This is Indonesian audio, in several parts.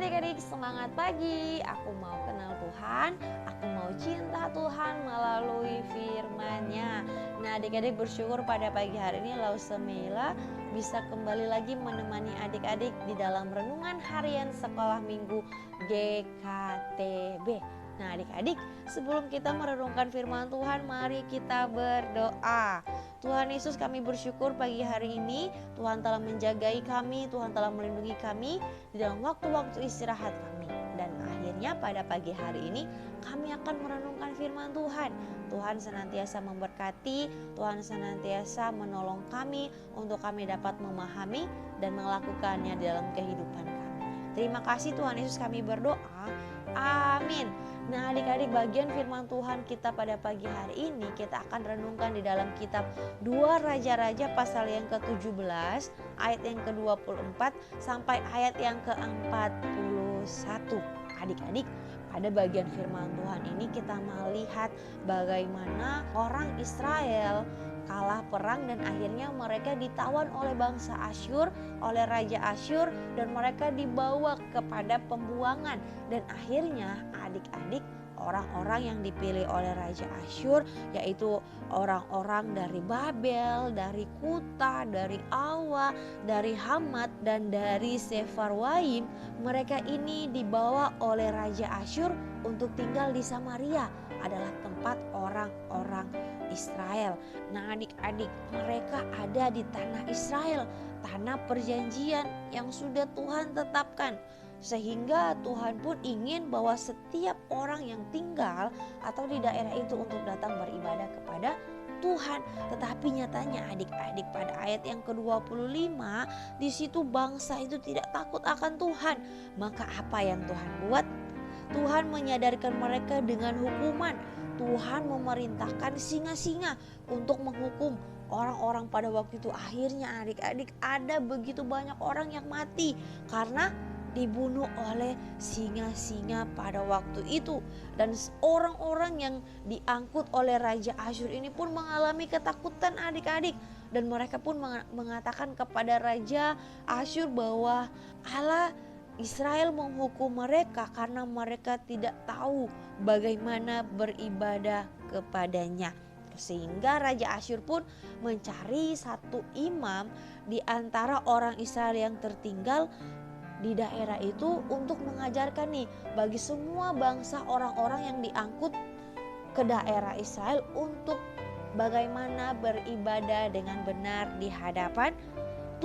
adik-adik, semangat pagi. Aku mau kenal Tuhan, aku mau cinta Tuhan melalui firman-Nya. Nah, adik-adik bersyukur pada pagi hari ini Lausemela bisa kembali lagi menemani adik-adik di dalam renungan harian sekolah minggu GKTB. Nah, adik-adik, sebelum kita merenungkan firman Tuhan, mari kita berdoa. Tuhan Yesus, kami bersyukur pagi hari ini Tuhan telah menjagai kami, Tuhan telah melindungi kami di dalam waktu-waktu istirahat kami. Dan akhirnya pada pagi hari ini kami akan merenungkan firman Tuhan. Tuhan senantiasa memberkati, Tuhan senantiasa menolong kami untuk kami dapat memahami dan melakukannya di dalam kehidupan kami. Terima kasih Tuhan Yesus, kami berdoa. Amin. Nah, adik-adik, bagian firman Tuhan kita pada pagi hari ini kita akan renungkan di dalam kitab 2 Raja-Raja pasal yang ke-17 ayat yang ke-24 sampai ayat yang ke-41. Adik-adik, pada bagian firman Tuhan ini kita melihat bagaimana orang Israel kalah perang dan akhirnya mereka ditawan oleh bangsa Asyur, oleh Raja Asyur, dan mereka dibawa kepada pembuangan. Dan akhirnya adik-adik, orang-orang yang dipilih oleh Raja Asyur, yaitu orang-orang dari Babel, dari Kuta, dari Awa, dari Hamat, dan dari Sefarwaim, mereka ini dibawa oleh Raja Asyur untuk tinggal di Samaria, adalah tempat orang-orang Israel. Nah, adik-adik, mereka ada di tanah Israel, tanah perjanjian yang sudah Tuhan tetapkan. Sehingga Tuhan pun ingin bahwa setiap orang yang tinggal atau di daerah itu untuk datang beribadah kepada Tuhan. Tetapi nyatanya adik-adik, pada ayat yang ke-25 di situ bangsa itu tidak takut akan Tuhan. Maka apa yang Tuhan buat? Tuhan menyadarkan mereka dengan hukuman. Tuhan memerintahkan singa-singa untuk menghukum orang-orang pada waktu itu. Akhirnya adik-adik, ada begitu banyak orang yang mati karena dibunuh oleh singa-singa pada waktu itu. Dan orang-orang yang diangkut oleh Raja Asyur ini pun mengalami ketakutan adik-adik. Dan mereka pun mengatakan kepada Raja Asyur bahwa Allah Israel menghukum mereka karena mereka tidak tahu bagaimana beribadah kepadanya. Sehingga Raja Asyur pun mencari satu imam di antara orang Israel yang tertinggal di daerah itu untuk mengajarkan nih bagi semua bangsa orang-orang yang diangkut ke daerah Israel untuk bagaimana beribadah dengan benar di hadapan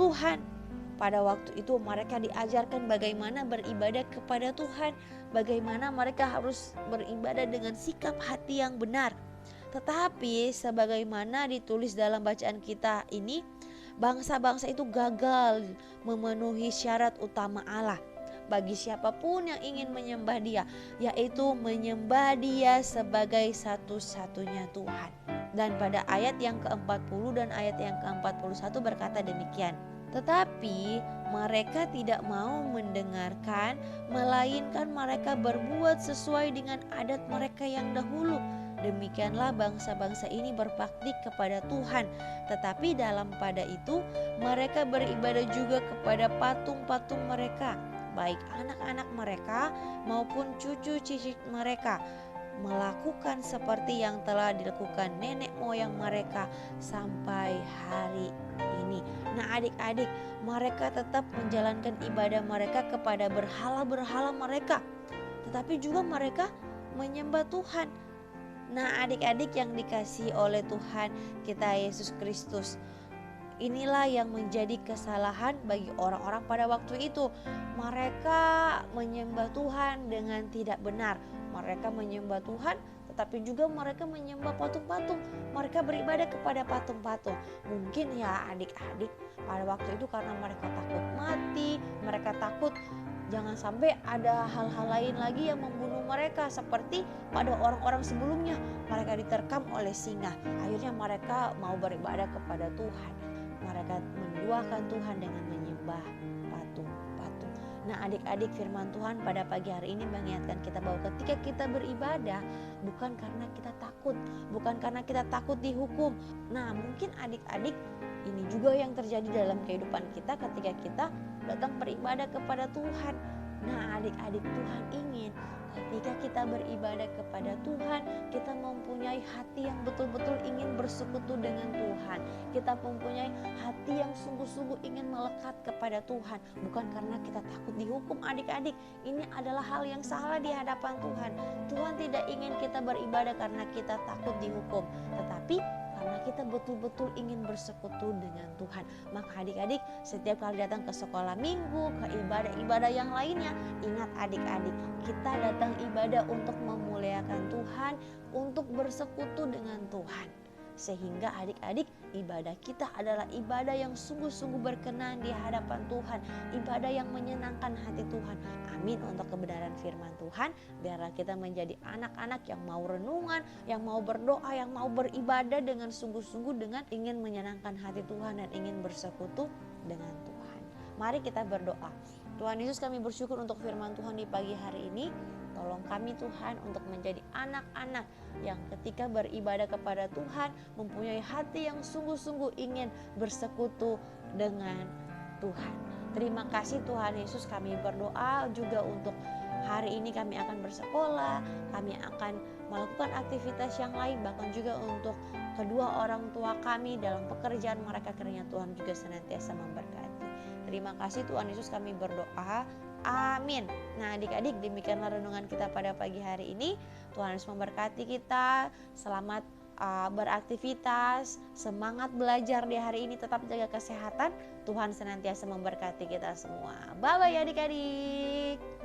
Tuhan. Pada waktu itu mereka diajarkan bagaimana beribadah kepada Tuhan, bagaimana mereka harus beribadah dengan sikap hati yang benar. Tetapi sebagaimana ditulis dalam bacaan kita ini, bangsa-bangsa itu gagal memenuhi syarat utama Allah bagi siapapun yang ingin menyembah Dia, yaitu menyembah Dia sebagai satu-satunya Tuhan. Dan pada ayat yang ke-40 dan ayat yang ke-41 berkata demikian. Tetapi mereka tidak mau mendengarkan, melainkan mereka berbuat sesuai dengan adat mereka yang dahulu. Demikianlah bangsa-bangsa ini berbakti kepada Tuhan. Tetapi dalam pada itu mereka beribadah juga kepada patung-patung mereka, baik anak-anak mereka maupun cucu-cicit mereka, melakukan seperti yang telah dilakukan nenek moyang mereka sampai hari ini. Nah, adik-adik, mereka tetap menjalankan ibadah mereka kepada berhala-berhala mereka, tetapi juga mereka menyembah Tuhan. Nah, adik-adik yang dikasihi oleh Tuhan kita Yesus Kristus, inilah yang menjadi kesalahan bagi orang-orang pada waktu itu. Mereka menyembah Tuhan dengan tidak benar. Mereka menyembah Tuhan, tetapi juga mereka menyembah patung-patung. Mereka beribadah kepada patung-patung. Mungkin ya adik-adik, pada waktu itu karena mereka takut mati, mereka takut jangan sampai ada hal-hal lain lagi yang membunuh mereka. Seperti pada orang-orang sebelumnya, mereka diterkam oleh singa. Akhirnya mereka mau beribadah kepada Tuhan. Mereka menduakan Tuhan dengan menyembah patung-patung. Nah, adik-adik, firman Tuhan pada pagi hari ini mengingatkan kita bahwa ketika kita beribadah bukan karena kita takut, bukan karena kita takut dihukum. Nah, mungkin adik-adik ini juga yang terjadi dalam kehidupan kita ketika kita datang beribadah kepada Tuhan. Nah adik-adik, Tuhan ingin ketika kita beribadah kepada Tuhan, kita mempunyai hati yang betul-betul ingin bersekutu dengan Tuhan. Kita mempunyai hati yang sungguh-sungguh ingin melekat kepada Tuhan. Bukan karena kita takut dihukum adik-adik. Ini adalah hal yang salah di hadapan Tuhan. Tuhan tidak ingin kita beribadah karena kita takut dihukum, tetapi karena kita betul-betul ingin bersekutu dengan Tuhan. Maka adik-adik, setiap kali datang ke sekolah minggu, ke ibadah-ibadah yang lainnya, ingat adik-adik, kita datang ibadah untuk memuliakan Tuhan, untuk bersekutu dengan Tuhan. Sehingga adik-adik, ibadah kita adalah ibadah yang sungguh-sungguh berkenan di hadapan Tuhan, ibadah yang menyenangkan hati Tuhan. Amin untuk kebenaran firman Tuhan. Biarlah kita menjadi anak-anak yang mau renungan, yang mau berdoa, yang mau beribadah dengan sungguh-sungguh, dengan ingin menyenangkan hati Tuhan dan ingin bersekutu dengan Tuhan. Mari kita berdoa. Tuhan Yesus, kami bersyukur untuk firman Tuhan di pagi hari ini. Tolong kami Tuhan untuk menjadi anak-anak yang ketika beribadah kepada Tuhan mempunyai hati yang sungguh-sungguh ingin bersekutu dengan Tuhan. Terima kasih Tuhan Yesus, kami berdoa juga untuk hari ini kami akan bersekolah, kami akan melakukan aktivitas yang lain, bahkan juga untuk kedua orang tua kami dalam pekerjaan mereka, kiranya Tuhan juga senantiasa memberkati. Terima kasih Tuhan Yesus, kami berdoa. Amin. Nah adik-adik, demikianlah renungan kita pada pagi hari ini. Tuhan Yesus memberkati kita. Selamat beraktivitas, semangat belajar di hari ini, tetap jaga kesehatan. Tuhan senantiasa memberkati kita semua. Bye bye adik-adik.